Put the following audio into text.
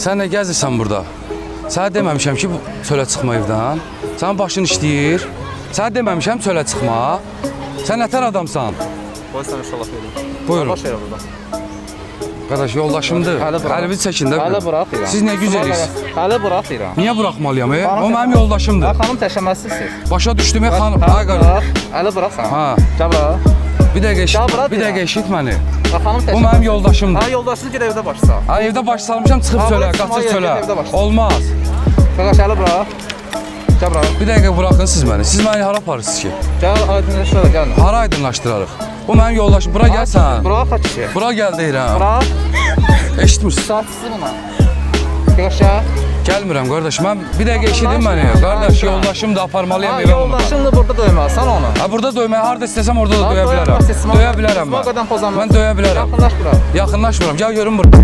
Sən nə gəzirsən burada? Sənə deməmişəm ki, çölə çıxma evdən. Sənin başın işləyir. Sənə deməmişəm çölə çıxma. Sən nətər adamsan? Qoy sən inşallah verim. Buyurun. Baş yer burada. Qardaş, yoldaşımdır. Əlimi çəkin də. Hələ bıraq İran. Siz nə güzel edirsiniz? Hələ bıraq İran. Niyə buraxmalıyam? O mənim yoldaşımdır. Xanım təşəmmüssüzsüz. Başa düşdüm xanım. Ay qardaş. Hələ bıraq sən. Ha. Gəl bura. Bir dəqiqə eşit. Ya bura Bir deyirəm. dəqiqə eşit məni. Xanım O təşəmmüssüz. mənim yoldaşımdır. Ha, yoldaşınız gəl evdə başsa. Ha, evdə baş salmışam, çıxıb Ha, çölə, burası qaçır Somalia, çölə. evdə başla. Olmaz. Qardaş hələ bıraq. Gəl bura. Bir dəqiqə buraxın siz məni. Siz məni hara aparırsınız ki? Gəl aydınlaşdıraq gəl. Hara aydınlaşdırarıq? O mənim yoldaşım. Bura gəl sən. Bura xaç ki. Bura gəl deyirəm. Bura. Eşitmirsən? Saatçısı buna. Qardaş. Gəlmirəm qardaş. Mən bir dəqiqə eşidin məni. Qardaş, yoldaşım da aparmalıyam Ha, evə onu. yoldaşınla burada döyməlisən onu. Ha, burada döyməyə harda istəsəm orada da Ha, döyə bilərəm. döyəməzsən, Döyə bilərəm İsmail mən. qadan pozanmaz. Mən döyə bilərəm. Yaxınlaş bura. Yaxınlaşmıram. Gəl görüm burada.